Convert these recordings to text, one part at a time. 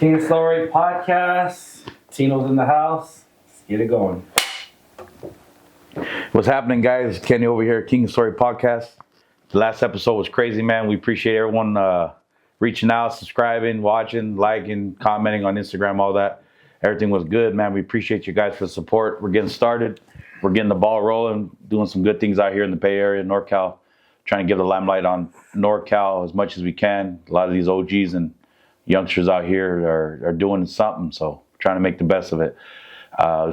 king&storypodcast. Tino's in the house. Let's get it going. What's happening, guys? Kenny over here, King and Story Podcast. The last episode was crazy, man. We appreciate everyone reaching out, subscribing, watching, liking, commenting on Instagram, all that. Everything was good, man. We appreciate you guys for the support. We're getting started. We're getting the ball rolling, doing some good things out here in the Bay Area, NorCal, trying to give the limelight on NorCal as much as we can. A lot of these OGs and youngsters out here are doing something, so trying to make the best of it.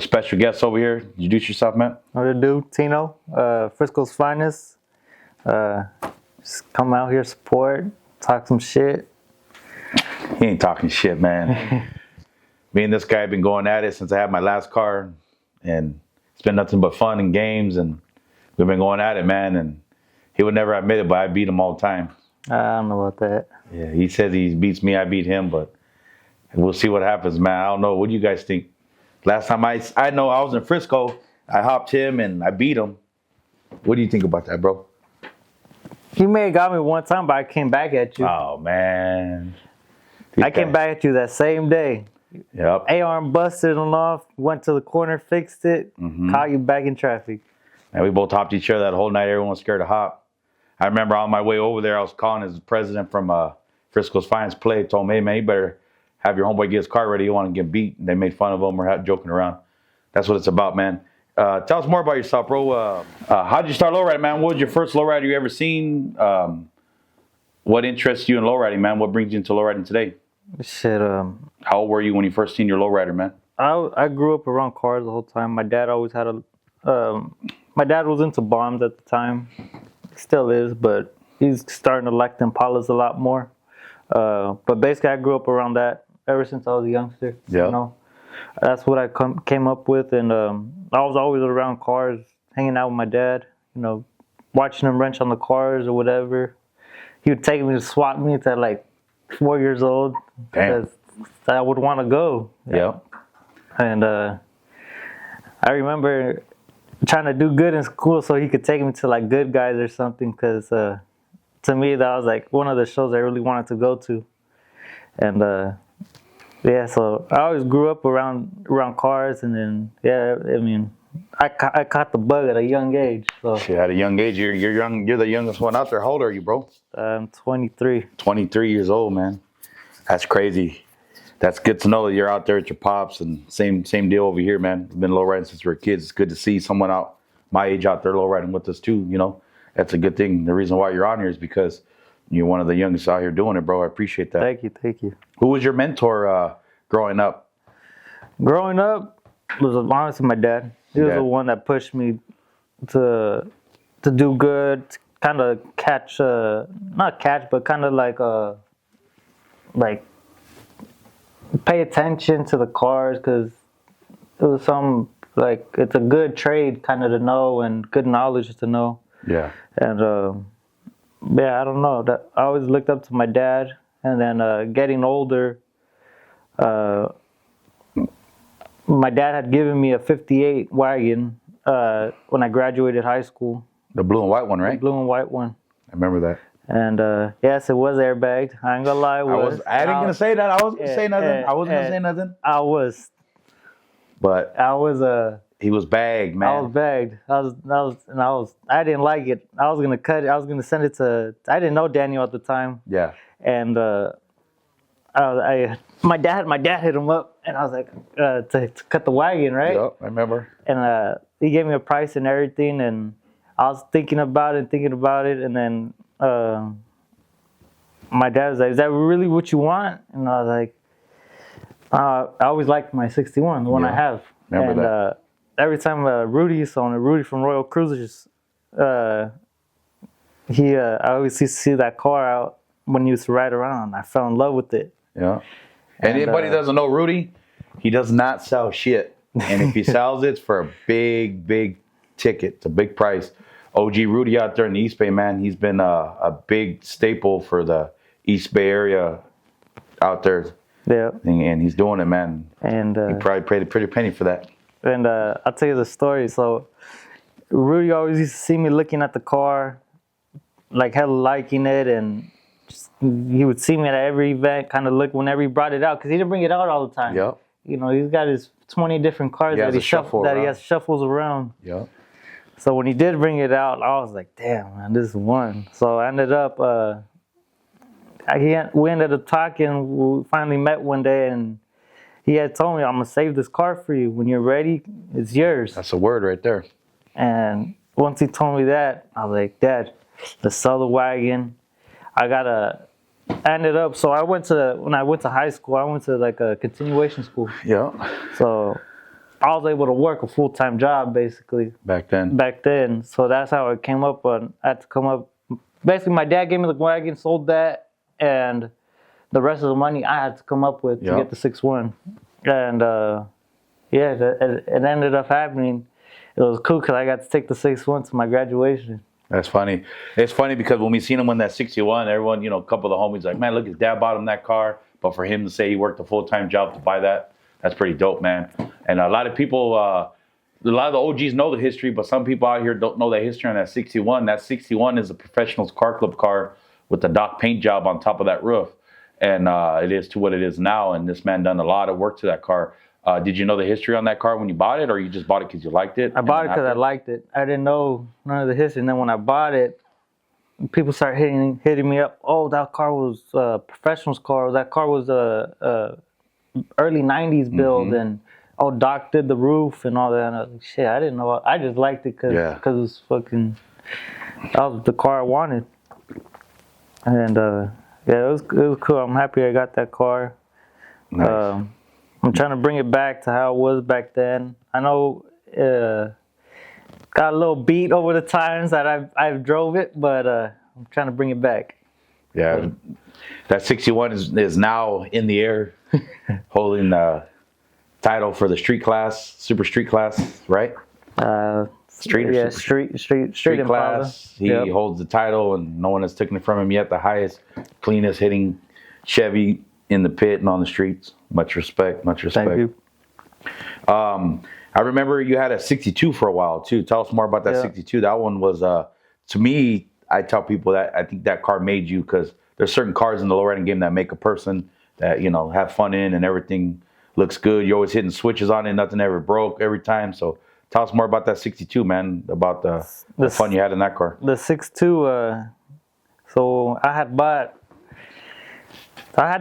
Special guest over here. Introduce yourself, man. What to do? Tino, Frisco's finest. Just come out here, support, talk some shit. He ain't talking shit, man. Me and this guy have been going at it since I had my last car, and it's been nothing but fun and games, and we've been going at it, man. And he would never admit it, but I beat him all the time. I don't know about that. Yeah, he says he beats me, I beat him, but we'll see what happens, man. I don't know. What do you guys think? Last time I know I was in Frisco, I hopped him and I beat him. What do you think about that, bro? You may have got me one time, but I came back at you. Oh, man. I came back at you that same day. Yep. A-arm busted him off, went to the corner, fixed it, caught you back in traffic. And we both hopped each other that whole night. Everyone was scared to hop. I remember on my way over there, I was calling his president from Frisco's Finest Play. Told him, hey, man, you better have your homeboy get his car ready. You want to get beat. And they made fun of him or joking around. That's what it's about, man. Tell us more about yourself, bro. How did you start lowriding, man? What was your first lowrider you ever seen? What interests you in lowriding, man? What brings you into lowriding today? Shit. How old were you when you first seen your lowrider, man? I grew up around cars the whole time. My dad always had my dad was into bombs at the time. Still is, but he's starting to like the impalas a lot more. But basically, I grew up around that ever since I was a youngster. Yeah. You know? That's what I came up with, and I was always around cars, hanging out with my dad, you know, watching him wrench on the cars or whatever. He would take me to swap meets at like 4 years old. Damn. Because I would want to go. Yeah. And I remember trying to do good in school so he could take me to like Good Guys or something, because to me that was like one of the shows I really wanted to go to. And yeah, so I always grew up around cars, and then I mean I caught the bug at a young age. So Shit, at a young age, you're young. You're the youngest one out there. How old are you, bro? I'm 23. 23 years old, man. That's crazy. That's good to know that you're out there with your pops, and same deal over here, man. We've been lowriding since we were kids. It's good to see someone out my age out there lowriding with us too. You know, that's a good thing. The reason why you're on here is because you're one of the youngest out here doing it, bro. I appreciate that. Thank you. Who was your mentor growing up? Growing up was honestly my dad. He was Dad. the one that pushed me to do good, kind of catch, not catch, but kind of like pay attention to the cars, because it was it's a good trade kind of to know, and good knowledge to know. Yeah. And yeah, I don't know. That I always looked up to my dad, and then getting older, my dad had given me a '58 wagon when I graduated high school. The blue and white one, right? The blue and white one. I remember that. And yes, it was airbagged. I ain't gonna lie, it was. I ain't gonna say that. I wasn't gonna say nothing. I wasn't gonna say nothing. I was. But he was bagged, man. I was bagged. I didn't like it. I was gonna cut it. I was gonna send it to. I didn't know Daniel at the time. Yeah. And my dad hit him up, and I was like, to cut the wagon, right? Yep, I remember. And he gave me a price and everything, and I was thinking about it, and then my dad was like, "Is that really what you want?" And I was like, "I always liked my '61, the one I have." Remember and that. Every time Rudy from Royal Cruisers, I always used to see that car out when he used to ride around. I fell in love with it. Yeah. And anybody doesn't know Rudy, he does not sell shit. And if he sells it, it's for a big ticket. It's a big price. OG Rudy out there in the East Bay, man, he's been a big staple for the East Bay area out there. Yeah. And he's doing it, man. And he probably paid a pretty penny for that. And I'll tell you the story. So Rudy always used to see me looking at the car, like hella liking it, and he would see me at every event, kind of look whenever he brought it out, because he didn't bring it out all the time. Yep. You know, he's got his 20 different cars He has that a shuffle that he around. has shuffles around. Yep. So when he did bring it out, I was like, damn, man, this is one. So I ended up, we ended up talking. We finally met one day, and he had told me, I'm going to save this car for you. When you're ready, it's yours. That's a word right there. And once he told me that, I was like, Dad, let's sell the wagon. So when I went to high school, I went to like a continuation school. Yeah. So I was able to work a full-time job basically Back then. So that's how I came up on. I had to come up. Basically, my dad gave me the wagon, sold that, and the rest of the money I had to come up with to get the 6.1. And it ended up happening. It was cool because I got to take the 6.1 to my graduation. That's funny. It's funny because when we seen him on that 61, everyone, a couple of the homies like, man, look, his dad bought him that car. But for him to say he worked a full-time job to buy that, that's pretty dope, man. And a lot of people, a lot of the OGs know the history, but some people out here don't know the history on that 61. That 61 is a professional's car club car with the Doc paint job on top of that roof. And it is to what it is now. And this man done a lot of work to that car. Did you know the history on that car when you bought it, or you just bought it because you liked it? I bought it because I liked it. I didn't know none of the history. And then when I bought it, people started hitting me up. Oh, that car was a professional's car. That car was a early 90s build. And Doc did the roof and all that. And I was like, shit, I didn't know. I just liked it because it was fucking, that was the car I wanted. And it was cool. I'm happy I got that car. Nice. I'm trying to bring it back to how it was back then. I know got a little beat over the times that I've drove it, but I'm trying to bring it back. Yeah, that 61 is now in the air, holding the title for the street class, super street class, right? Street Impala. class. He holds the title, and no one has taken it from him yet. The highest, cleanest hitting Chevy in the pit and on the streets. Much respect. Thank you. I remember you had a 62 for a while too. Tell us more about that 62. That one was, to me, I tell people that I think that car made you, because there's certain cars in the lowriding game that make a person that, have fun in, and everything looks good. You're always hitting switches on it. Nothing ever broke every time. So tell us more about that 62, man, about the fun you had in that car. The 62, so I had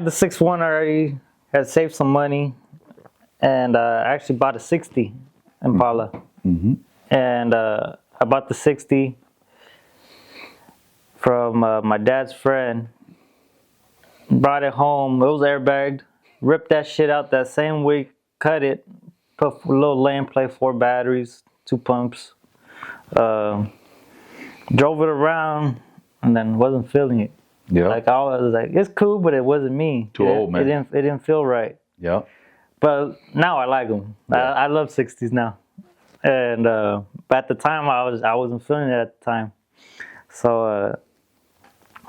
the 6.1 already, had saved some money, and I actually bought a 60 Impala. Mm-hmm. And I bought the 60 from my dad's friend. Brought it home. It was airbagged. Ripped that shit out that same week. Cut it. Put a little land plate, 4 batteries, 2 pumps. Drove it around, and then wasn't feeling it. Yeah. Like I was like, it's cool, but it wasn't me. Too old, man. It didn't feel right. Yeah. But now I like them. Yeah. I love 60s now. And but at the time I wasn't feeling it at the time. So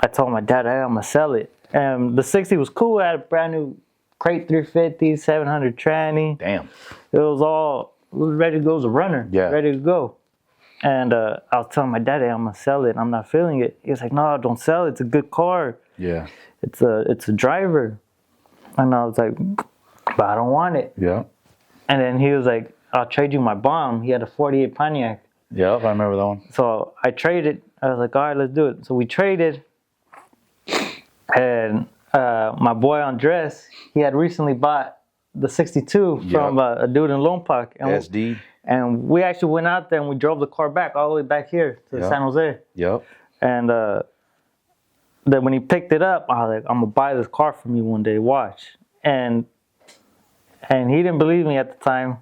I told my dad, hey, I'm gonna sell it. And the 60 was cool. I had a brand new crate 350, 700 tranny. Damn. It was ready to go. It was a runner. Yeah. Ready to go. And I was telling my dad, hey, I'm gonna sell it. I'm not feeling it. He was like, no, don't sell it. It's a good car. Yeah. It's a driver. And I was like, but I don't want it. Yeah. And then he was like, I'll trade you my bomb. He had a 48 Pontiac. Yeah, I remember that one. So I traded. I was like, all right, let's do it. So we traded. And my boy Andres, he had recently bought the 62 from a dude in Lone Park. And SD. And we actually went out there and we drove the car back all the way back here to San Jose. Yep. And then when he picked it up, I was like, I'm gonna buy this car from you one day. Watch. And he didn't believe me at the time.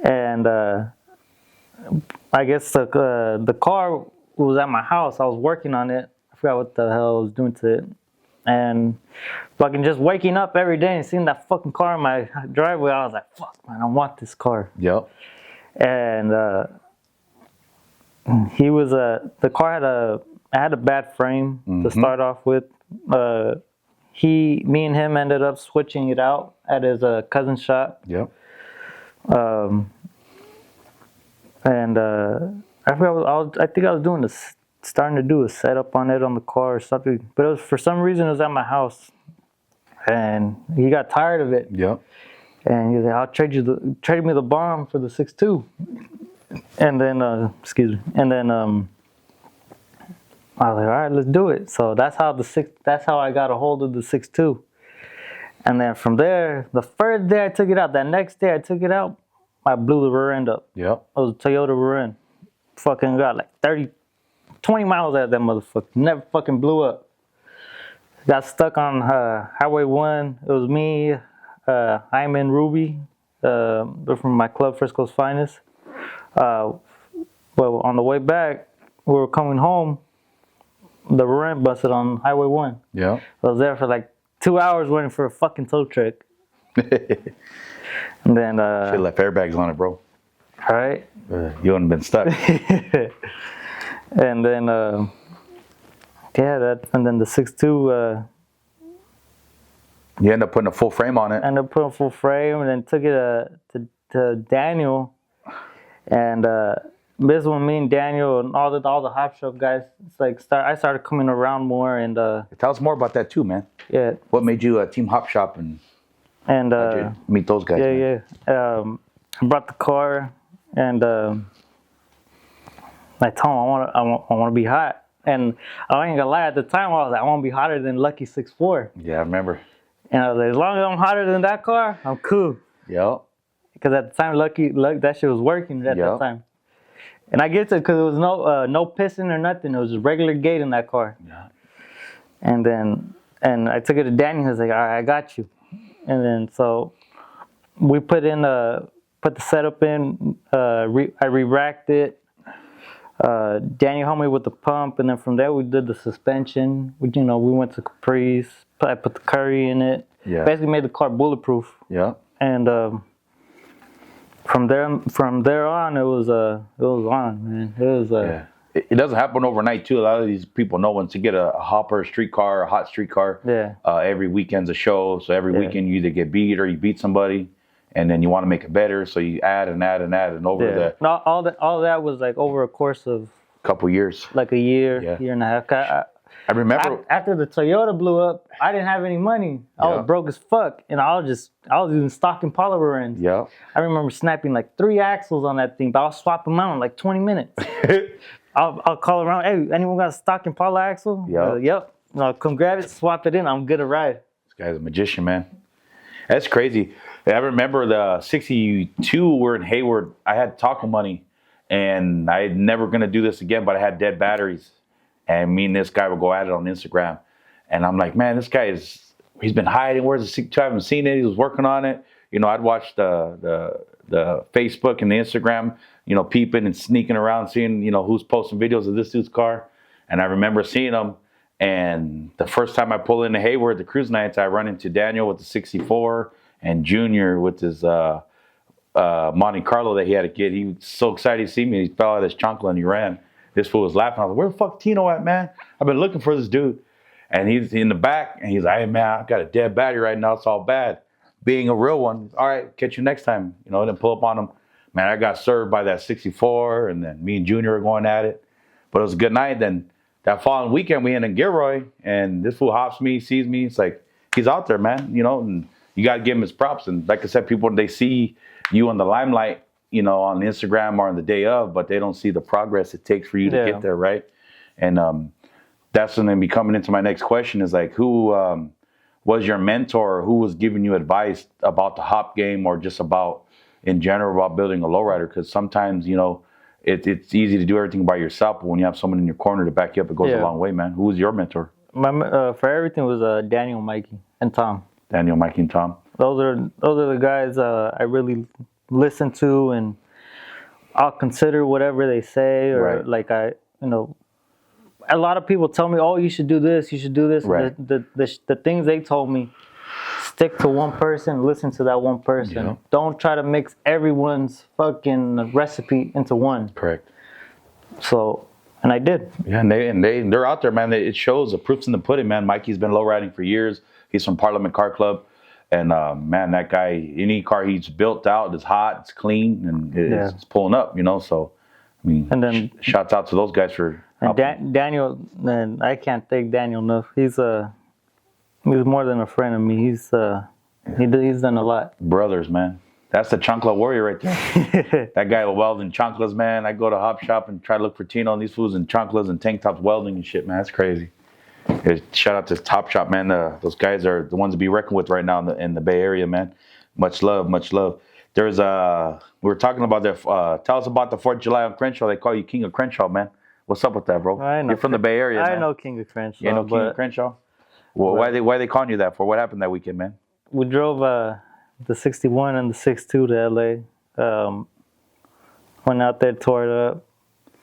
And I guess the car was at my house. I was working on it. I forgot what the hell I was doing to it. And fucking just waking up every day and seeing that fucking car in my driveway, I was like, fuck, man, I want this car. Yep. And the car had a bad frame to start off with. Me and him ended up switching it out at his cousin's shop. Yep. And I think I was doing starting to do a setup on it on the car or something. But it was, for some reason, it was at my house. And he got tired of it. Yep. And he was like, I'll trade me the bomb for the 6.2. And then, excuse me. And then I was like, all right, let's do it. So that's how I got a hold of the 6.2. And then from there, the first day I took it out, that next day I took it out, I blew the rear end up. Yep. It was a Toyota rear end. Fucking got like 20 miles out of that motherfucker. Never fucking blew up. Got stuck on Highway 1. It was me, Hyman, Ruby. They're from my club, Frisco's Finest. Well, on the way back, we were coming home. The rear end busted on Highway 1. Yeah. I was there for like 2 hours waiting for a fucking tow truck. And then Should left airbags on it, bro. Right? You wouldn't have been stuck. And then and then the 6.2 You end up putting a full frame on it. ended up putting a full frame, and then took it to Daniel. And this one, me and Daniel and all the hop shop guys, it's like I started coming around more, and Tell us more about that too, man. yeah, What made you team hop shop and meet those guys? Man? yeah. I brought the car, and I told him I want to be hot, and I ain't gonna lie. At the time, I was like, I want to be hotter than Lucky 6.4. Yeah, I remember. And I was like, as long as I'm hotter than that car, I'm cool. Yep. Because at the time, Lucky, that shit was working at that time. And I get to, because there was no piston or nothing. It was just regular gate in that car. Yeah. And then, I took it to Danny. He was like, all right, I got you. And then, so we put the setup in. I re-racked it. Danny helped me with the pump. And then from there, we did the suspension. We went to Caprice. I put the curry in it. Yeah. Basically made the car bulletproof. Yeah. And from there on, it was on, man. It was yeah. It doesn't happen overnight too. A lot of these people know once you get a hopper street car, a hot street car. Yeah. Every weekend's a show, so every weekend you either get beat or you beat somebody, and then you want to make it better, so you add and over the. No, all that was like over a course of couple years. like a year, year and a half. I remember after the Toyota blew up, I didn't have any money. I was broke as fuck, and I was even stock Impala rear ends. Yeah. I remember snapping like 3 axles on that thing, but I'll swap them out in like 20 minutes. I'll call around. Hey, anyone got a stock Impala axle? Yeah. Yep. No, come grab it, swap it in. I'm good to ride. This guy's a magician, man. That's crazy. I remember the 62 were in Hayward. I had taco money, and I had never gonna do this again, but I had dead batteries. And me and this guy would go at it on Instagram. And I'm like, man, this guy he's been hiding. Where's the 62? I haven't seen it. He was working on it. I'd watch the Facebook and the Instagram, peeping and sneaking around, seeing, who's posting videos of this dude's car. And I remember seeing him. And the first time I pull into Hayward, the cruise nights, I run into Daniel with the 64 and Junior with his Monte Carlo that he had to get. He was so excited to see me. He fell out of his chancla and he ran. This fool was laughing. I was like, where the fuck Tino at, man? I've been looking for this dude. And he's in the back, and he's like, hey, man, I got a dead battery right now. It's all bad. Being a real one, all right, catch you next time. Then pull up on him. Man, I got served by that 64, and then me and Junior were going at it. But it was a good night. Then that following weekend, we in Gilroy, and this fool hops me, sees me. It's like, he's out there, man, and you got to give him his props. And like I said, people, they see you in the limelight, on Instagram or on the day of, but they don't see the progress it takes for you to get there, right? And that's when be coming into my next question is like, who was your mentor? Who was giving you advice about the hop game or just about, in general, about building a lowrider? Because sometimes, it's easy to do everything by yourself, but when you have someone in your corner to back you up, it goes a long way, man. Who was your mentor? For everything was Daniel, Mikey, and Tom. Daniel, Mikey, and Tom. Those are the guys I really listen to, and I'll consider whatever they say, or like a lot of people tell me, oh, you should do this, you should do this. Right. The things they told me, stick to one person, listen to that one person. Yeah. Don't try to mix everyone's fucking recipe into one. Correct. So, and I did. Yeah, and they're out there, man. It shows. The proof's in the pudding, man. Mikey's been low riding for years. He's from Parliament Car Club. And man, that guy, any car he's built out is hot, it's clean, and it's pulling up, So, I mean, and then shouts out to those guys for And Daniel, and I can't thank Daniel enough. He's more than a friend of me. He's done a lot. Brothers, man. That's the chancla warrior right there. That guy will weld in chanclas, man. I go to Hop Shop and try to look for Tino and these fools in chanclas and tank tops welding and shit, man. That's crazy. Shout out to Top Shop, man. Those guys are the ones to be reckoned with right now in the Bay Area, man. Much love, much love. There's we were talking about that. Tell us about the 4th of July on Crenshaw. They call you King of Crenshaw, man. What's up with that, bro? I know. You're from the Bay Area, man. I know King of Crenshaw. You know King of Crenshaw? Well, why they calling you that for? What happened that weekend, man? We drove the 61 and the 62 to LA. Went out there, tore it up,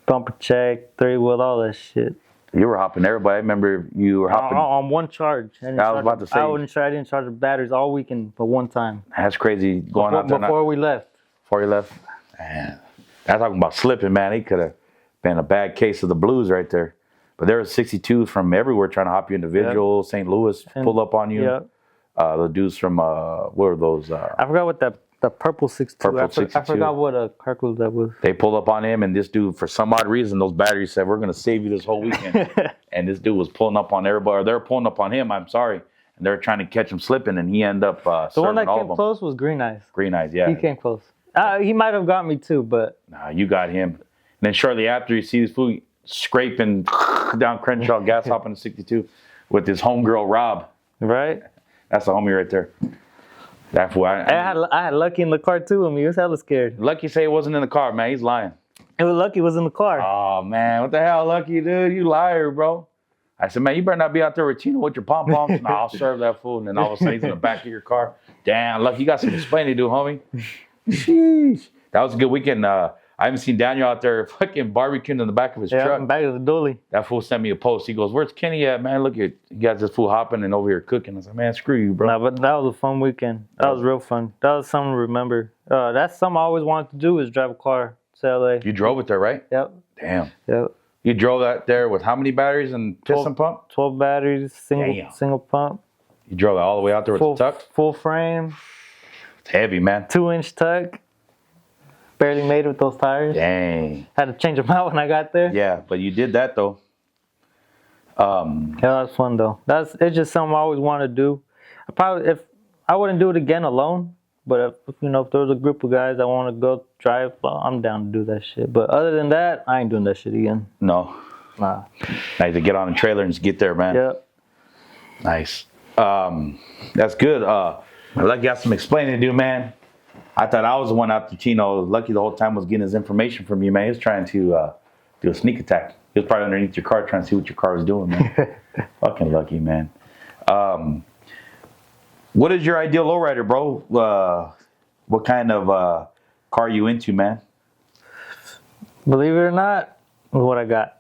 bumper check, 3-wheel, all that shit. You were hopping everybody. I remember you were hopping. On one charge. I was about to say. I didn't charge the batteries all weekend but one time. That's crazy going out there. Before we left. Before you left? Man, that's talking about slipping, man. He could have been a bad case of the blues right there. But there were 62s from everywhere trying to hop you individual. Yep. St. Louis pulled up on you. Yep. The dudes from, what were those? I forgot what the purple 62. I forgot what car club that was. They pulled up on him, and this dude, for some odd reason, those batteries said, we're going to save you this whole weekend. And this dude was pulling up on everybody. Or they were pulling up on him, I'm sorry. And they were trying to catch him slipping, and he ended up the one that came close was Green Eyes. Green Eyes, yeah. He came close. He might have got me too, but... Nah, you got him. And then shortly after, you see this fool scraping down Crenshaw, gas hopping to 62 with his homegirl, Rob. Right? That's the homie right there. That fool. I had Lucky in the car too. I mean, he was hella scared. Lucky say it wasn't in the car, man. He's lying. It was Lucky was in the car. Oh, man. What the hell, Lucky, dude? You liar, bro. I said, man, you better not be out there with Tino with your pom-poms. Nah, I'll serve that fool. And then all of a sudden, he's in the back of your car. Damn, Lucky, you got some explaining to do, homie. Sheesh. That was a good weekend. I haven't seen Daniel out there fucking barbecuing in the back of his truck. Yeah, back of the dolly. That fool sent me a post. He goes, where's Kenny at, man? Look at, you got this fool hopping and over here cooking. I was like, man, screw you, bro. Nah, but that was a fun weekend. That was real fun. That was something to remember. That's something I always wanted to do is drive a car to LA. You drove it there, right? Yep. Damn. Yep. You drove that there with how many batteries and piston pump? 12 batteries, single pump. You drove that all the way out there with the tuck? Full frame. It's heavy, man. 2-inch tuck. Barely made it with those tires. Dang. Had to change them out when I got there. Yeah, but you did that though. Yeah, that was fun though. It's just something I always wanted to do. If I wouldn't do it again alone, but if there was a group of guys that want to go drive, well, I'm down to do that shit. But other than that, I ain't doing that shit again. No. Nah. Nice to get on a trailer and just get there, man. Yep. Nice. That's good. Lucky got some explaining to do, man. I thought I was the one out to Tino. Lucky the whole time was getting his information from you, man. He was trying to do a sneak attack. He was probably underneath your car trying to see what your car was doing, man. Fucking Lucky, man. What is your ideal lowrider, bro? What kind of car are you into, man? Believe it or not, what I got.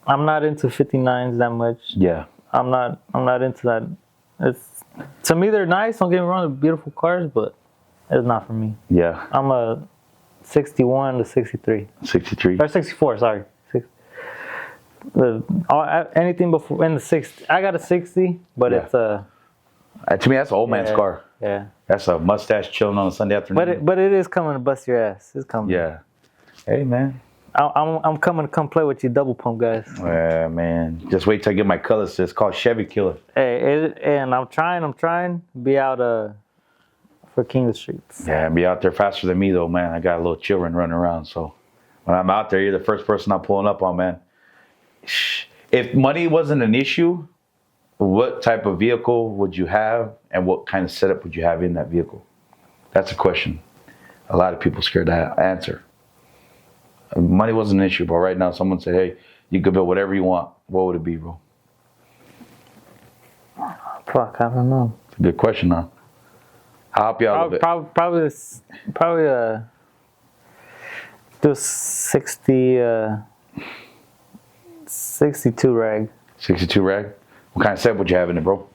I'm not into 59s that much. Yeah. I'm not into that. To me, they're nice. Don't get me wrong, they're beautiful cars, but it's not for me. Yeah. I'm a 61 to 63. 63. Or 64, sorry. Anything before in the 60. I got a 60, but it's a... to me, that's an old man's car. Yeah. That's a mustache chilling on a Sunday afternoon. But it is coming to bust your ass. It's coming. Yeah. Hey, man. I'm coming to come play with you double pump guys. Yeah, man. Just wait till I get my colors. It's called Chevy Killer. Hey, and I'm trying to be out for King of the Streets. Yeah, and be out there faster than me, though, man. I got a little children running around, so when I'm out there, you're the first person I'm pulling up on, man. If money wasn't an issue, what type of vehicle would you have, and what kind of setup would you have in that vehicle? That's a question a lot of people are scared to answer. Money wasn't an issue, but right now someone said, hey, you could build whatever you want. What would it be, bro? Fuck, I don't know. It's a good question, huh? I'll help you out a little bit. Probably do 62 rag. 62 rag? What kind of setup would you have in it, bro?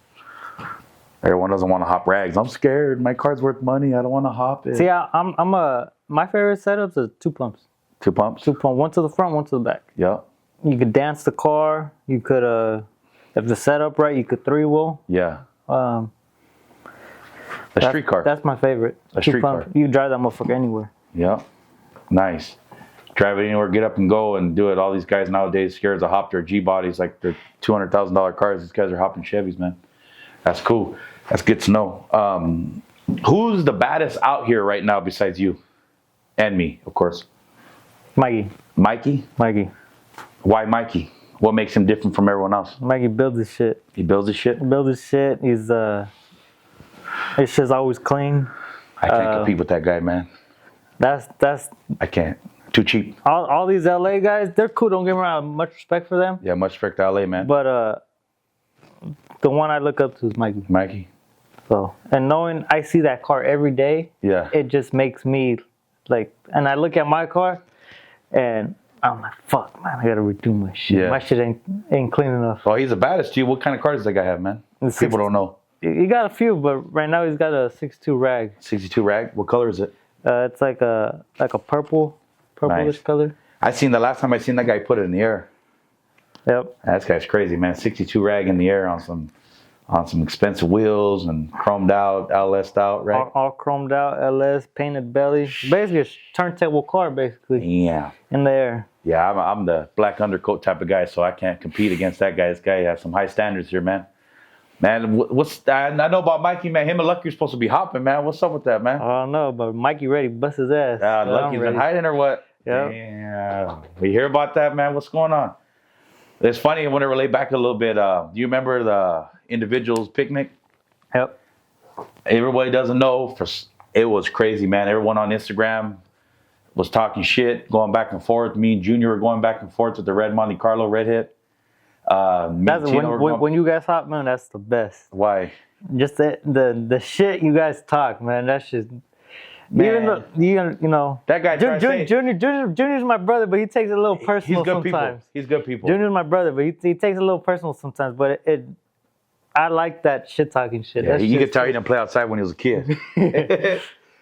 Everyone doesn't want to hop rags. I'm scared. My car's worth money. I don't want to hop it. See, my favorite setups are 2 pumps. 2 pumps? 2 pumps. One to the front, one to the back. Yeah. You could dance the car. You could, if the setup right, you could 3-wheel. Yeah. A street car. That's my favorite. A street car. You can drive that motherfucker anywhere. Yeah. Nice. drive it anywhere, get up and go and do it. All these guys nowadays scared to hop their G bodies like they're $200,000 cars. These guys are hopping Chevys, man. That's cool. That's good to know. Who's the baddest out here right now besides you and me, of course? Mikey. Mikey? Why Mikey? What makes him different from everyone else? Mikey builds his shit. He builds his shit? He's his shit's always clean. I can't compete with that guy, man. That's I can't. Too cheap. all these LA guys, they're cool. Don't get me wrong. Much respect for them. Yeah, much respect to LA, man. But the one I look up to is Mikey. Mikey. So, and knowing I see that car every day, Yeah. it just makes me like, and I look at my car and I'm like, fuck, man, I gotta redo my shit. Yeah. My shit ain't clean enough. Oh, he's the baddest, G. What kind of car does that guy have, man? People don't know. He got a few, but right now he's got a 62 rag. 62 rag? What color is it? It's like a purplish Nice. color. The last time I seen that guy put it in the air. Yep. That guy's crazy, man. 62 rag in the air on some expensive wheels and chromed out, LS'd out, right? All chromed out, LS, painted belly. Basically a turntable car, basically, Yeah. in the air. Yeah, I'm the black undercoat type of guy, so I can't compete against that guy. This guy has some high standards here, man. Man, I know about Mikey, man. Him and Lucky are supposed to be hopping, man. What's up with that, man? I don't know, but Mikey ready to bust his ass. Lucky's been hiding or what? Yep. Yeah. We hear about that, man. What's going on? It's funny. I want to relate back a little bit. Do you remember the individuals picnic? Yep. Everybody doesn't know. It was crazy, man. Everyone on Instagram was talking shit, going back and forth. Me and Junior were going back and forth with the red Monte Carlo red hit. That's when you guys hop, man. That's the best. Why? Just the shit you guys talk, man. That's just. Man. Even though you know That guy tried to say Junior's my brother, but he takes it a little personal he's good sometimes. People. He's good people. Junior's my brother, but he takes it a little personal sometimes. But I like that shit talking shit. Yeah, That's you just, could tell he didn't play outside when he was a kid.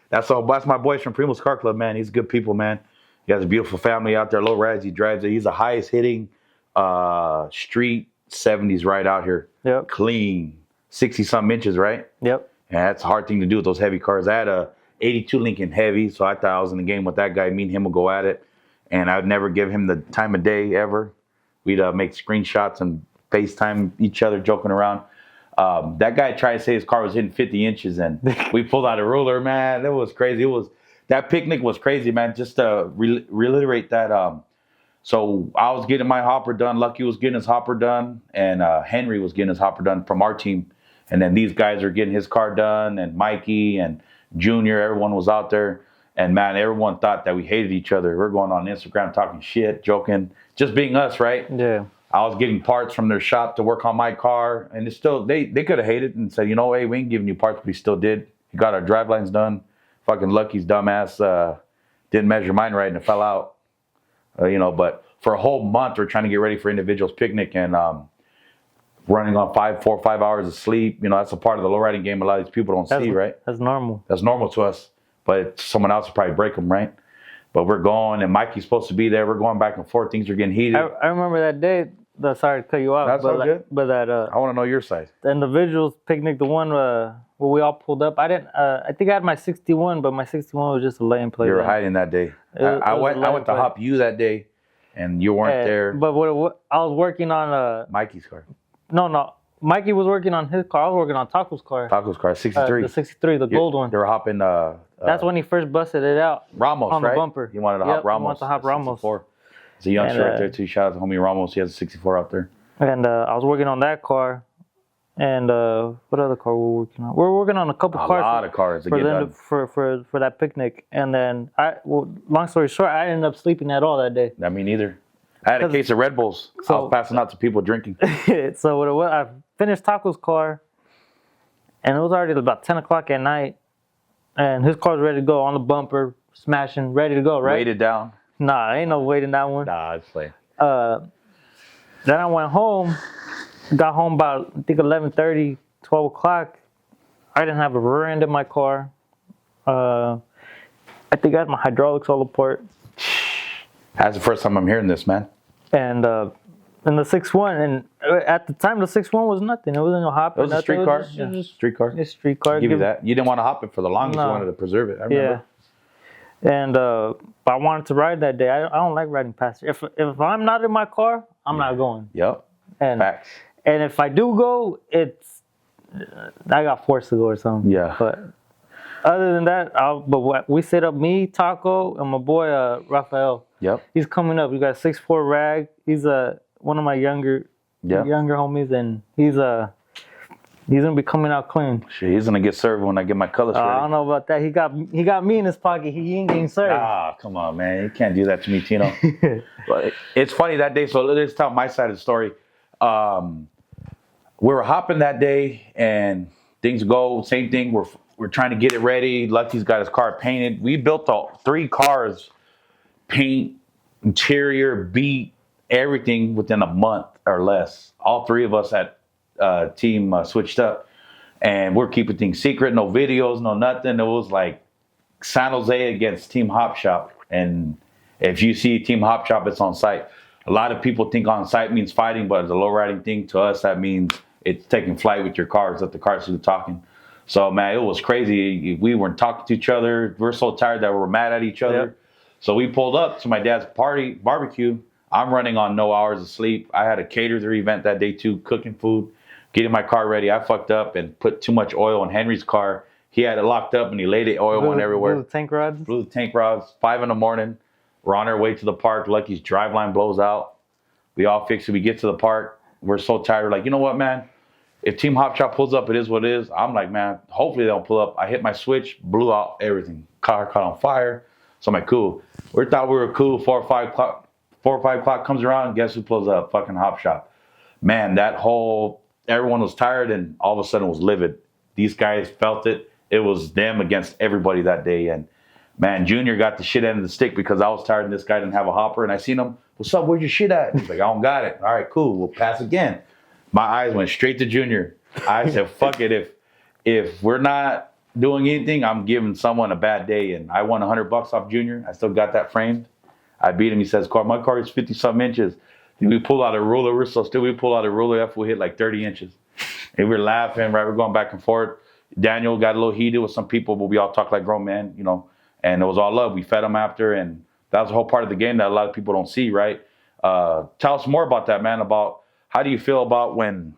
That's my boys from Primo's Car Club, man. He's good people, man. He has a beautiful family out there. Low rise, he drives it. He's the highest hitting street 70s right out here. Yep. Clean, 60-something inches, right? Yep. And that's a hard thing to do with those heavy cars. I had a 82 Lincoln Heavy, so I thought I was in the game with that guy. Me and him would go at it, and I would never give him the time of day ever. We'd make screenshots and FaceTime each other, joking around. That guy tried to say his car was hitting 50 inches, and we pulled out a ruler, man. It was crazy. That picnic was crazy, man. Just to reiterate that. So I was getting my hopper done. Lucky was getting his hopper done, and Henry was getting his hopper done from our team. And then these guys are getting his car done, and Mikey and Junior, everyone was out there. And man, everyone thought that we hated each other. We're going on Instagram talking shit, joking, just being us, right? Yeah. I was getting parts from their shop to work on my car, and it's still they could have hated and said, hey, we ain't giving you parts, but we still did. He got our drive lines done. Fucking Lucky's dumbass didn't measure mine right and it fell out. But for a whole month we're trying to get ready for individuals picnic and running on 4 or 5 hours of sleep. That's a part of the low riding game a lot of these people don't see, right? That's normal. That's normal to us, but someone else will probably break them, right? But we're going, and Mikey's supposed to be there. We're going back and forth. Things are getting heated. I remember that day. Sorry to cut you off. That's all good. But that I want to know your side. the individuals picnic, the one where we all pulled up. I didn't. I think I had my 61, but my 61 was just a lay-in play. You were hiding that day. I went to hop you that day, and you weren't there. But what I was working on Mikey's car. No. Mikey was working on his car. I was working on Taco's car. Taco's car, 63. The 63, the gold one. They were hopping. That's when he first busted it out. Ramos, on right? the bumper. He wanted to hop Ramos. He wanted to hop Ramos. 64. It's a youngster right there too. Shout out to homie Ramos. He has a 64 out there. And I was working on that car. And what other car were we working on? We were working on a couple cars. A lot of cars to get done. For that picnic. And then, long story short, I ended up sleeping at all that day. I mean, neither. I had a case of Red Bulls. I was passing out to people drinking. So what it was, I finished Taco's car, and it was already about 10 o'clock at night, and his car's ready to go on the bumper, smashing, ready to go, right? Weighted down. Nah, ain't no weight in that one. Nah, it's playing. Then I went home, got home about, I think, 11:30, 12 o'clock. I didn't have a rear end in my car. I think I had my hydraulics all apart. That's the first time I'm hearing this, man. And the 6.1, and at the time the 6.1 was nothing. It wasn't no hop. It was a street car. Just street car. A street car. Give you that. You didn't want to hop it for the longest. You wanted to preserve it. I remember. And I wanted to ride that day. I don't like riding past. If I'm not in my car, I'm not going. Yep. And Facts. and if I do go, it's I got forced to go or something. Yeah. But other than that, we set up me, Taco, and my boy Rafael. Yep. He's coming up. We got 6'4" Rag. He's one of my younger homies, and he's gonna be coming out clean. Shit, he's gonna get served when I get my colors ready. I don't know about that. He got me in his pocket. He ain't getting served. Ah, come on, man. You can't do that to me, Tino. But it's funny that day. So let's tell my side of the story. We were hopping that day, and things go same thing. We're trying to get it ready. Lucky's got his car painted. We built 3 cars, paint, interior, beat, everything within a month or less. All 3 of us at team switched up, and we're keeping things secret. No videos, no nothing. It was like San Jose against Team Hop Shop, and if you see Team Hop Shop, it's on site. A lot of people think on site means fighting, but the low riding thing to us, that means it's taking flight with your cars, that the cars are talking. So man, it was crazy. We weren't talking to each other. We're so tired that we're mad at each other. Yep. So we pulled up to my dad's barbecue. I'm running on no hours of sleep. I had to cater the event that day too, cooking food, getting my car ready. I fucked up and put too much oil in Henry's car. He had it locked up and he laid it oil on everywhere. Blew the tank rods. Blew the tank rods. 5 a.m. We're on our way to the park. Lucky's driveline blows out. We all fix it. We get to the park. We're so tired. We're like, you know what, man? If Team Hop Shop pulls up, it is what it is. I'm like, man, hopefully they don't pull up. I hit my switch, blew out everything. Car caught on fire. So I'm like, cool. We thought we were cool. 4 or 5 o'clock comes around. Guess who pulls up? Fucking Hop Shop. Man, everyone was tired and all of a sudden was livid. These guys felt it. It was them against everybody that day. And man, Junior got the shit end of the stick because I was tired and this guy didn't have a hopper. And I seen him, what's up? Where's your shit at? He's like, I don't got it. All right, cool. We'll pass again. My eyes went straight to Junior. I said, fuck it. If we're not doing anything, I'm giving someone a bad day. And I won $100 off Junior. I still got that framed. I beat him. He says, my car is 50-something inches. Then we pull out a ruler. We pull out a ruler after we hit like 30 inches. And we're laughing, right? We're going back and forth. Daniel got a little heated with some people, but we all talk like grown men, you know. And it was all love. We fed him after, and that was a whole part of the game that a lot of people don't see, right? Tell us more about that, man, about how do you feel about when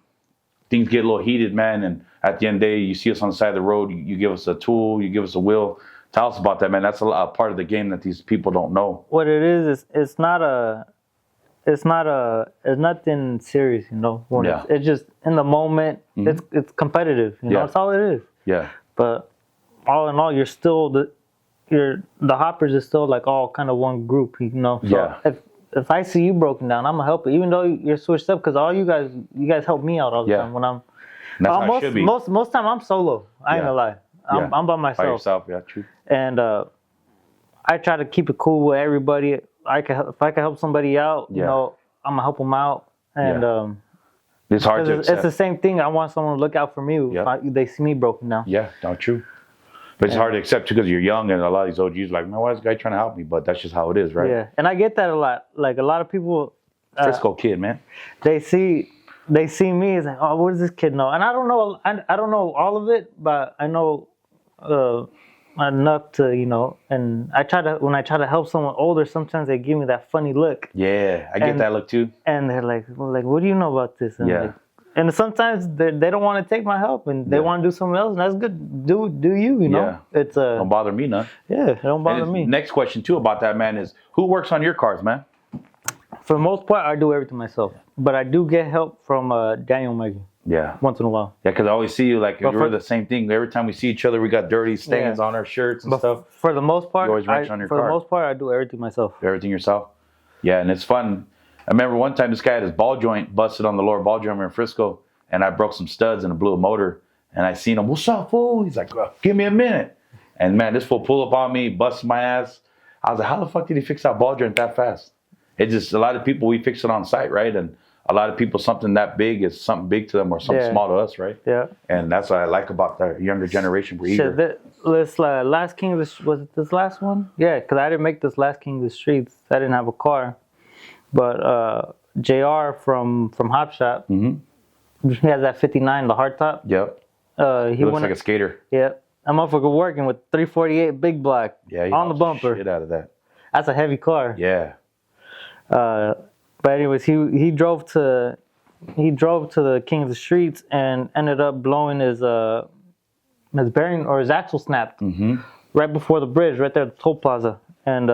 things get a little heated, man, and at the end of the day, you see us on the side of the road, you give us a tool, you give us a wheel. Tell us about that, man. That's a part of the game that these people don't know. What it is it's nothing serious, you know. Yeah. It's just in the moment. Mm-hmm. It's competitive, you know. That's all it is. Yeah. But all in all, you're still the hoppers is still like all kind of one group, you know. So yeah. If I see you broken down, I'm gonna help you, even though you're switched up, because all you guys help me out all the time when I'm. That's how it should be. Most time I'm solo. I ain't gonna lie. I'm by myself. By yourself, yeah, true. And I try to keep it cool with everybody. If I can help somebody out, you know, I'm gonna help them out. And it's hard to accept. It's the same thing. I want someone to look out for me if they see me broken down. Yeah, not true. But it's hard to accept too because you're young and a lot of these OGs are like, man, why is this guy trying to help me? But that's just how it is, right? Yeah, and I get that a lot. Like a lot of people. Frisco kid, man. They see me as like, oh, what does this kid know? And I don't know. I don't know all of it, but I know enough to, you know. And when I try to help someone older, sometimes they give me that funny look. Yeah, I get that look too. And they're like, what do you know about this? And like, and sometimes they don't want to take my help and they want to do something else, and that's good. Do you, you know? Yeah. It's don't bother me none. Yeah, it don't bother me. Next question too about that, man, is who works on your cars, man? For the most part, I do everything myself, but I do get help from Daniel and Maggie. Yeah. Once in a while. Yeah, because I always see you like we're the same thing. Every time we see each other, we got dirty stains on our shirts and stuff. For the most part, you always wrench on your car. For the most part, I do everything myself. Everything yourself? Yeah, and it's fun. I remember one time this guy had his ball joint busted on the lower ball joint in Frisco, and I broke some studs and blew a motor. And I seen him, what's up, fool? He's like, give me a minute. And man, this fool pulled up on me, busted my ass. I was like, how the fuck did he fix that ball joint that fast? It's just a lot of people, we fix it on site, right? And a lot of people, something that big is something big to them or something small to us, right? Yeah. And that's what I like about the younger generation. We're eager. This last King of the, was it this last one? Yeah, because I didn't make this last King of the Streets. I didn't have a car. But JR from Hop Shop, he has that 59, the hardtop. Yep. He looks like a skater. Yep. That motherfucker working with 348 big block Yeah, he on the hops bumper. Shit out of that. That's a heavy car. Yeah. But anyways, he drove to the King of the Streets and ended up blowing his bearing or his axle snapped right before the bridge, right there at the toll plaza. And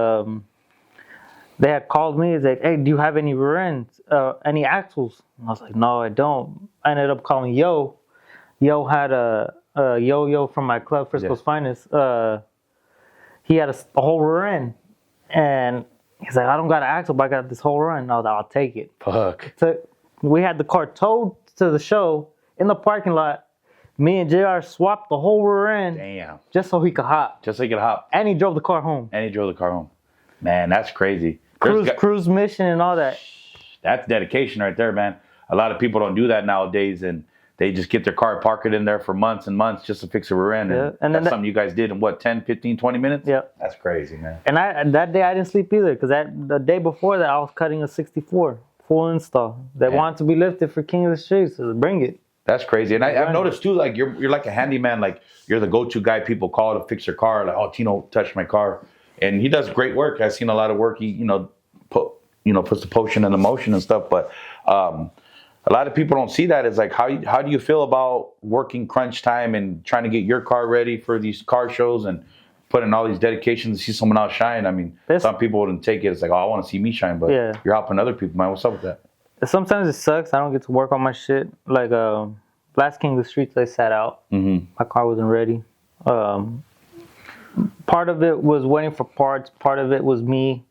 they had called me. It's like, hey, do you have any rear ends, any axles? And I was like, no, I don't. I ended up calling Yo. Yo had a Yo from my club, Frisco's Finest. He had a whole rear end, and he's like, I don't got an axle, but I got this whole rear end. I was like, I'll take it. Fuck. So we had the car towed to the show in the parking lot. Me and JR swapped the whole rear end. Damn. Just so he could hop. Just so he could hop. And he drove the car home. And he drove the car home. Man, that's crazy. Cruise mission and all that. That's dedication right there, man. A lot of people don't do that nowadays, and they just get their car, park it in there for months and months just to fix a rear end. Yeah. And that's something you guys did in what, 10, 15, 20 minutes? Yeah. That's crazy, man. And that day I didn't sleep either, because the day before that I was cutting a 64 full install that wanted to be lifted for King of the Streets. So bring it. That's crazy. And I've noticed too, like you're like a handyman, like you're the go-to guy people call to fix their car. Like, oh, Tino touched my car. And he does great work. I've seen a lot of work. He, puts the potion in the motion and stuff. But a lot of people don't see that. It's like, how do you feel about working crunch time and trying to get your car ready for these car shows and putting all these dedications to see someone else shine? I mean, some people wouldn't take it. It's like, oh, I want to see me shine. But you're helping other people, man. What's up with that? Sometimes it sucks. I don't get to work on my shit. Like last King of the Streets, I sat out. My car wasn't ready. Part of it was waiting for parts. Part of it was me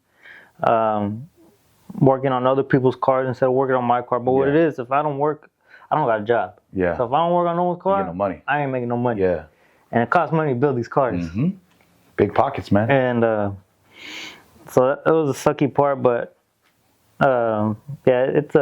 working on other people's cars instead of working on my car. But what it is, if I don't work, I don't got a job. Yeah. So if I don't work on no one's car, you get no money. I ain't making no money. Yeah. And it costs money to build these cars. Big pockets, man. And so that was a sucky part, but it's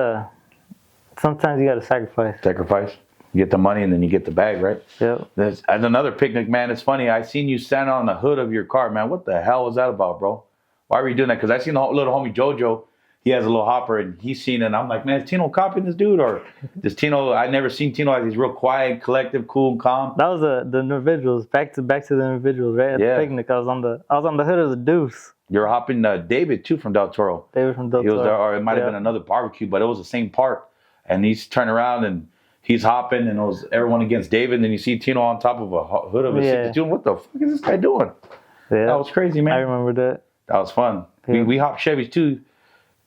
sometimes you got to sacrifice. You get the money and then you get the bag, right? Yep. There's another picnic, man. It's funny. I seen you stand on the hood of your car, man. What the hell was that about, bro? Why were you doing that? Because I seen the little homie Jojo. He has a little hopper and he's seen it. And I'm like, man, is Tino copying this dude? Or does Tino, I never seen Tino like he's real quiet, collective, cool, and calm. That was the individuals. Back to the individuals, right? At the picnic. I was on the hood of the Deuce. You're hopping David too from Del Toro. David from Del Toro. He was there, or it might have been another barbecue, but it was the same park. And he's turning around and he's hopping, and it was everyone against David. And then you see Tino on top of a hood of a 62. What the fuck is this guy doing? Yeah. That was crazy, man. I remember that. That was fun. Yeah. We hopped Chevys too.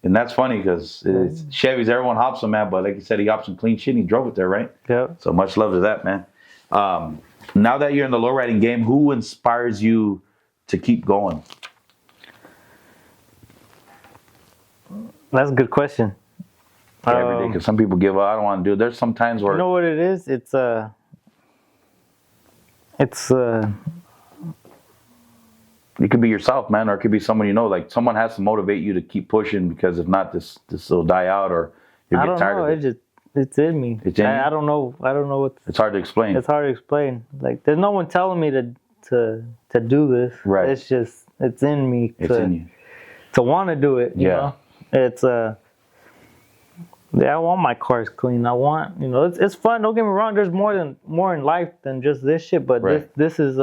And that's funny because Chevys, everyone hops them, man. But like you said, he hopped some clean shit and he drove it there, right? Yep. So much love to that, man. Now that you're in the lowriding game, who inspires you to keep going? That's a good question. Every day, because some people give up. I don't want to do it. There's some times where... You know what it is? It's it could be yourself, man, or it could be someone you know. Like, someone has to motivate you to keep pushing, because if not, this will die out, or you'll get tired of it. It's in me. It's in you? I don't know what. It's hard to explain. It's hard to explain. Like, there's no one telling me to do this. Right. It's just, it's in me. It's in you. To want to do it. You know? It's I want my cars clean. I want, it's fun. Don't get me wrong. There's more in life than just this shit. But this is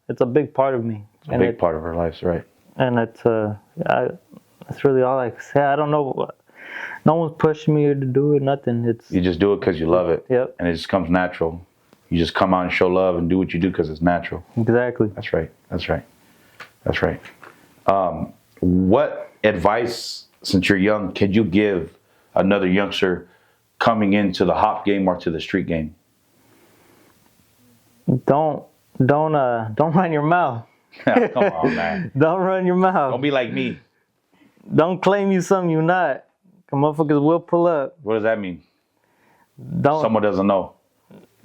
it's a big part of me. A big part of our lives, right? And that's really all I can say. I don't know. No one's pushing me to do it. Nothing. You just do it because you love it. Yep. And it just comes natural. You just come out and show love and do what you do because it's natural. Exactly. That's right. What advice, since you're young, could you give another youngster coming into the hop game or to the street game? Don't run your mouth. Come on, man. Don't run your mouth. Don't be like me. Don't claim you something you're not. Motherfuckers will pull up. What does that mean? Someone doesn't know.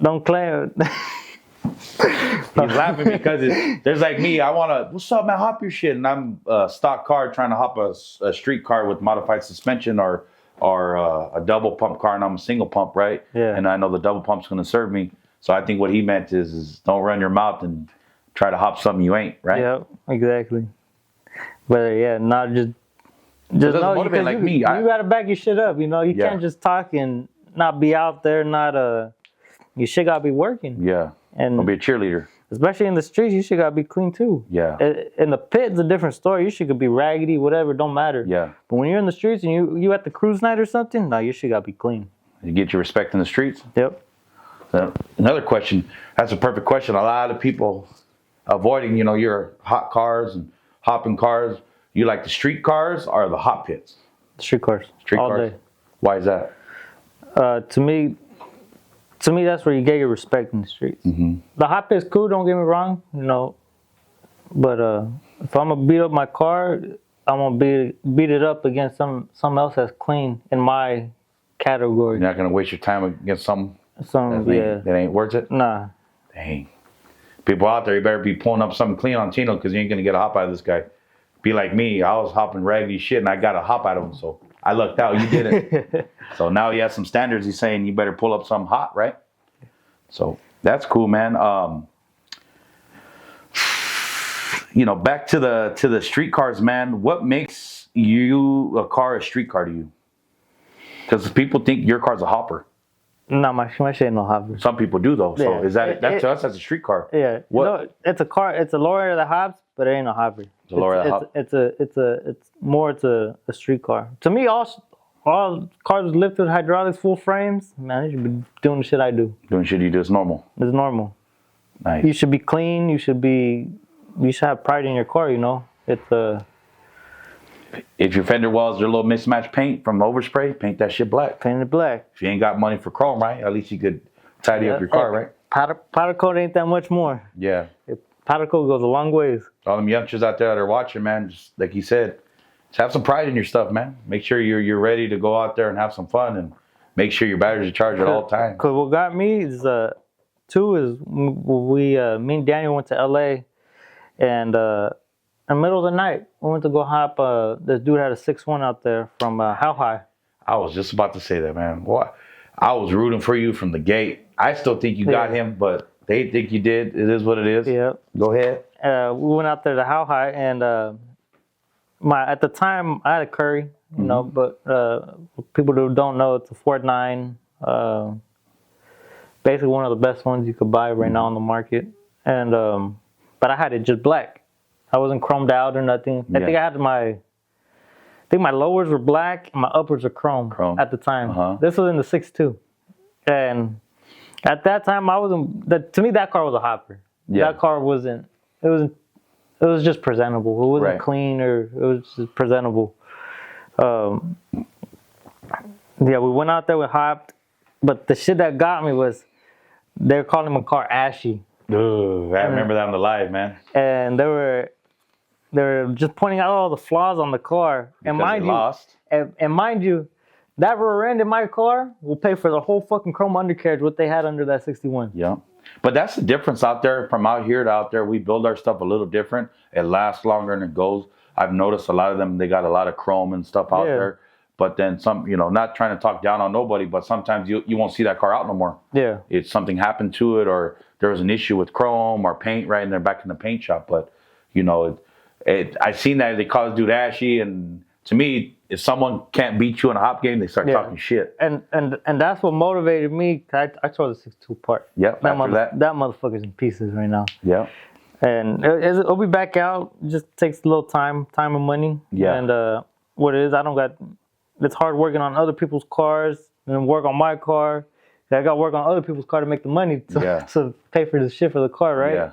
Don't claim it. He's laughing because there's like me. I want to, what's up, man? Hop your shit. And I'm a stock car trying to hop a street car with modified suspension or a double pump car, and I'm a single pump, right? Yeah. And I know the double pump's going to serve me. So I think what he meant is don't run your mouth and try to hop something you ain't, right? Yeah, exactly. But not just know, motivate like me. You gotta back your shit up. You can't just talk and not be out there. Your shit gotta be working. Yeah. And don't be a cheerleader. especially in the streets, you should gotta be clean too. Yeah. In the pit, it's a different story. You should could be raggedy, whatever, don't matter. Yeah. But when you're in the streets and you at the cruise night or something, no, you should gotta be clean. You get your respect in the streets. Yep. Another question. That's a perfect question. A lot of people avoiding, your hot cars and hopping cars. You like the street cars or the hot pits? Street cars. Street all cars. day. Why is that? To me, that's where you get your respect in the streets. Mm-hmm. The hot pit's cool. Don't get me wrong, but if I'm gonna beat up my car, I'm gonna beat it up against some else that's clean in my category. You're not gonna waste your time against something that ain't worth it. Nah. Dang. People out there, you better be pulling up something clean on Tino because you ain't gonna get a hop out of this guy. Be like me. I was hopping raggedy shit and I got a hop out of him, so I lucked out. You didn't. So now he has some standards. He's saying you better pull up something hot, right? So that's cool, man. Back to the street cars, man. What makes a car a street car to you? Because people think your car's a hopper. No, my shit ain't no hopper. Some people do though. So Yeah. is that to us that's a street car? Yeah. What? It's a car. It's a lowrider that hops, but it ain't a hopper. It's a lowrider that hops. It's a street car. To me, all cars with lifted hydraulics, full frames, man, you should be doing the shit I do. Doing shit you do is normal. It's normal. Nice. You should be clean. You should have pride in your car. It's If your fender wells are a little mismatched paint from overspray, paint that shit black. painted black. If you ain't got money for chrome, right? At least you could tidy up your car, right? Powder coat ain't that much more. Yeah. Powder coat goes a long ways. All them youngsters out there that are watching, man, just like you said, just have some pride in your stuff, man. Make sure you're ready to go out there and have some fun, and make sure your batteries are charged at all times. Cause what got me is me and Daniel went to LA, and in the middle of the night we went to go hop. This dude had a 6.1 out there from How High. I was just about to say that, man. What? I was rooting for you from the gate. I still think you got him, but they think you did. It is what it is. Yeah. Go ahead. We went out there to How High, and at the time I had a Curry, but people who don't know, it's a 4.9. Basically one of the best ones you could buy right now on the market, and but I had it just black. I wasn't chromed out or nothing. I think my lowers were black and my uppers were chrome. At the time. Uh-huh. This was in the 6.2, and at that time to me that car was a hopper. Yeah. That car wasn't. It was just presentable. It wasn't Right. clean, or it was just presentable. We went out there, we hopped, but the shit that got me was they were calling my car ashy. Ugh, I remember that on the live, man. And they were just pointing out all the flaws on the car. And mind you, that rear end in my car will pay for the whole fucking chrome undercarriage what they had under that 61. Yeah. But that's the difference out there from out here to out there. We build our stuff a little different. It lasts longer and it goes. I've noticed a lot of them, they got a lot of chrome and stuff out there. But then some, not trying to talk down on nobody, but sometimes you won't see that car out no more. Yeah. It's something happened to it, or there was an issue with chrome or paint right in there back in the paint shop. But, I seen that they call this dude ashy. And to me, if someone can't beat you in a hop game, they start talking shit. And that's what motivated me. I tore the 6.2 part. Yep. That motherfucker's in pieces right now. Yeah. And it'll be back out. It just takes a little time and money. Yeah. And what it is, it's hard working on other people's cars and then work on my car. I got to work on other people's car to make the money to pay for the shit for the car, right? Yeah.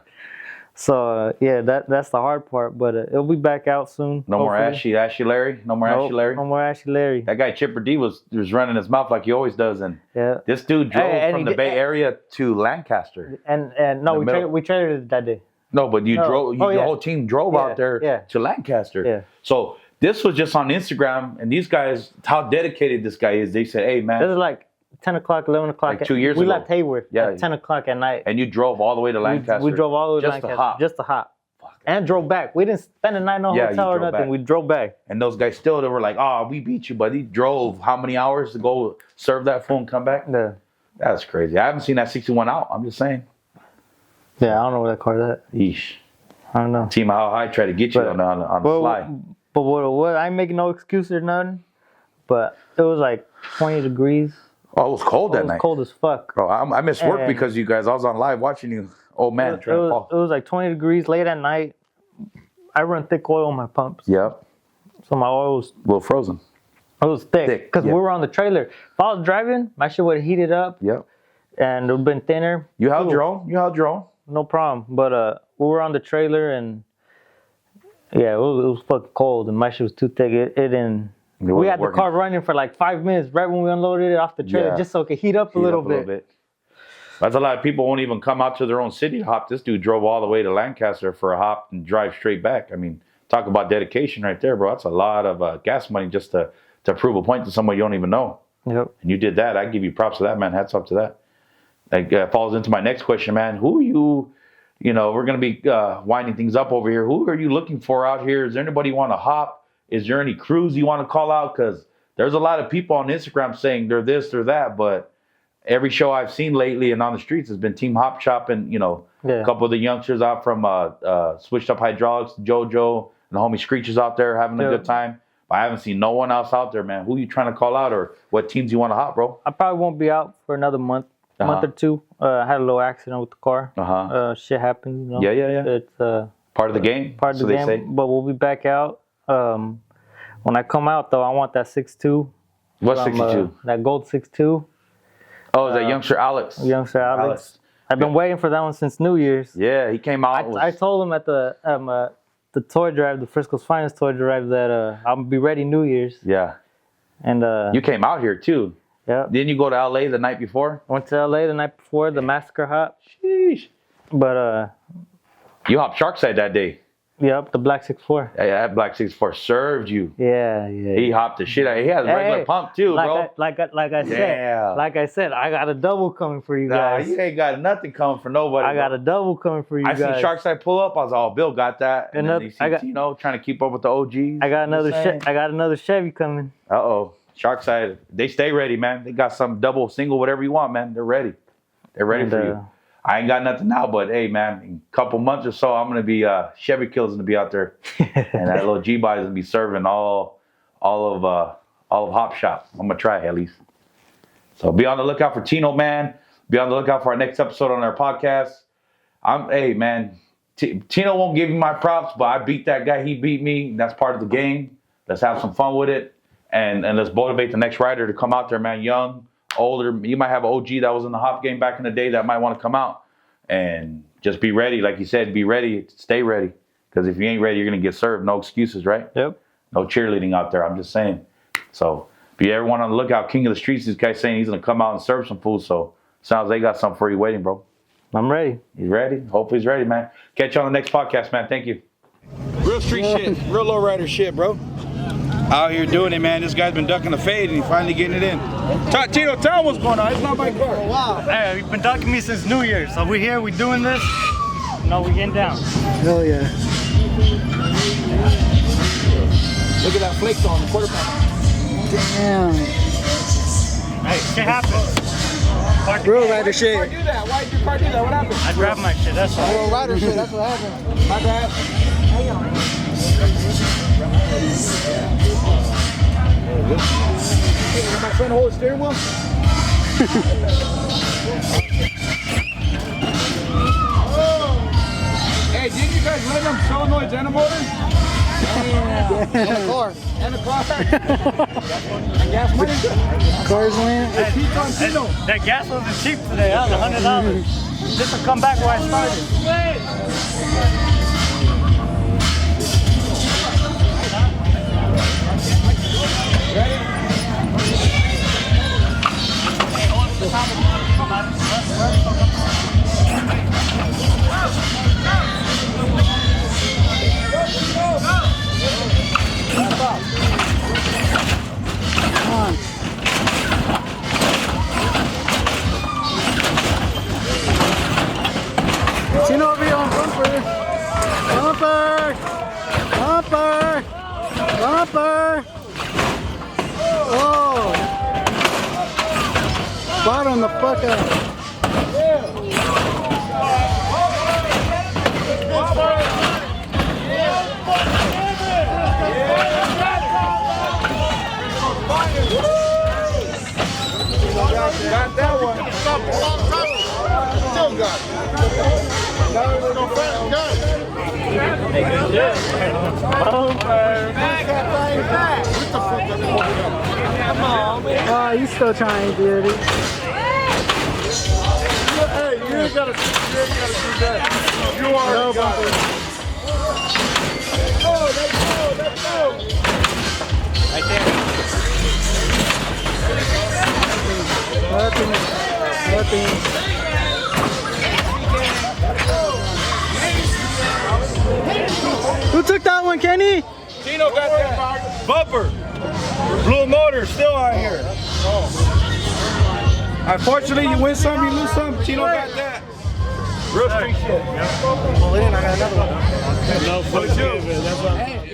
So that's the hard part, but it'll be back out soon. No more Ashy Larry. No more Ashy Larry. No more Ashy Larry. That guy Chipper D was running his mouth like he always does, and this dude drove from the Bay Area to Lancaster. And no, we traded it that day. No, but you drove. The whole team drove out there to Lancaster. Yeah. So this was just on Instagram, and these guys, how dedicated this guy is. They said, "Hey, man." This is like 10 o'clock, 11 o'clock. Like 2 years we ago. left Hayward at 10 o'clock at night. And you drove all the way to Lancaster. We drove all the way to Lancaster. Just to hop. And drove back. We didn't spend the night in a hotel or nothing. Back. We drove back. And those guys still, they were like, "Oh, we beat you," but he drove how many hours to go serve that phone and come back? Yeah. That's crazy. I haven't seen that 61 out. I'm just saying. Yeah, I don't know where that car's at. Yeesh. I don't know. Team How High tried to get you on the fly. But what I ain't making no excuse or nothing. But it was like 20 degrees Oh, it was cold that It was night. cold as fuck. Bro, I missed work And- because you guys. I was on live watching you. Oh man, It was like 20 degrees late at night. I run thick oil on my pumps. Yep, So my oil was, a little frozen. it was thick. Because yeah. we were on the trailer. If I was driving, my shit would have heated up Yep. and it would have been thinner. You held Ooh, your own. You held your own. No problem. But we were on the trailer and yeah, it was fucking cold and my shit was too thick. It didn't. We wasn't had the working. car running for like 5 minutes right when we unloaded it off the trailer Yeah. just so it could heat up a little bit. That's a lot of people won't even come out to their own city to hop. This dude drove all the way to Lancaster for a hop and drive straight back. I mean, talk about dedication right there, bro. That's a lot of gas money just to prove a point to somebody you don't even know. Yep. And you did that. I give you props to that, man. Hats off to that. That falls into my next question, man. Who are you? You know, we're going to be winding things up over here. Who are you looking for out here? Is there anybody you want to hop? Is there any crews you want to call out? Because there's a lot of people on Instagram saying they're this, they're that, but every show I've seen lately and on the streets has been Team Hop Shop and, a couple of the youngsters out from Switched Up Hydraulics, JoJo, and the homie Screech is out there having a good time. But I haven't seen no one else out there, man. Who you trying to call out or what teams you want to hop, bro? I probably won't be out for another month or two. I had a little accident with the car. Shit happens, Yeah. It's Part of the game. part of the game, They say. but we'll be back out. When I come out, though, I want that 6'2". What 62? That gold 6'2". Oh, is that youngster Alex? Youngster Alex. I've been waiting for that one since New Year's. Yeah, he came out. I told him at the toy drive, the Frisco's Finest toy drive, that I'll be ready New Year's. Yeah. And you came out here too. Yeah. Didn't you go to LA the night before? Went to LA the night before the massacre hop. Sheesh. But You hopped Sharkside that day. yep, the Black 6'4". Yeah, that Black 64 served you. Yeah. He hopped the shit out. He has a regular pump too, bro. Like I said, I got a double coming for you Nah, guys. you ain't got nothing coming for nobody. I got a double coming for you I guys. seen Sharkside pull up. I was all, Bill got that. And then you see Tino trying to keep up with the OGs. I got another Chevy coming. Uh-oh. Sharkside, they stay ready, man. They got some double, single, whatever you want, man. They're ready. They're ready for you. I ain't got nothing now, but hey, man, in a couple months or so, I'm gonna be Chevy Kills gonna be out there, and that little G-Body's gonna be serving all of Hop Shop. I'm gonna try at least. So be on the lookout for Tino, man. Be on the lookout for our next episode on our podcast. Hey, man, Tino won't give me my props, but I beat that guy. He beat me. That's part of the game. Let's have some fun with it, and let's motivate the next rider to come out there, man. Young, older. You might have an OG that was in the hop game back in the day that might want to come out and just be ready. Like you said, be ready, stay ready. Because if you ain't ready, you're going to get served. No excuses, right? Yep. No cheerleading out there. I'm just saying. So be everyone on the lookout. King of the Streets, this guy's saying he's going to come out and serve some food. So sounds like they got something for you waiting, bro. I'm ready. He's ready. Hopefully he's ready, man. Catch you on the next podcast, man. Thank you. Real street shit. Real lowrider shit, bro. Out here doing it, man. This guy's been ducking the fade and he's finally getting it in. Tino, tell him what's going on. It's not my car. Wow. Hey, you've been ducking me since New Year's. So we're here, we're doing this. No, we're getting down. Hell yeah. Look at that flake on the quarter pound. Damn. Hey, shit happens. Real rider shit. Why'd you do that? Why'd your car do that? What happened? I grabbed my shit, that's all. Real rider shit, that's what happened. My bad. Hey, did my friend hold the steering wheel? Hey, didn't you guys let them solenoids and a motor? And a car. And a car? And gas money? Cars went. Hey, Tito and Tino. That gas wasn't cheap today, that was $100. Just to come back where I started. Come on. Tino over here on bumper. Bumper. Bumper. Bumper. Oh. Bottom the fuck up. got that one. Still got it. Now we're gonna find Oh, he's still trying, dude. Hey, you ain't gotta do that. You already got it. Oh, let's go. Right there. Nothing. Who took that one, Kenny? Tino got that. Bumper. Blue motor still out here. Unfortunately, you win some, you lose some. Tino got that. Real street shit. Well, then I got another one. No, fuck you, man. That's what I'm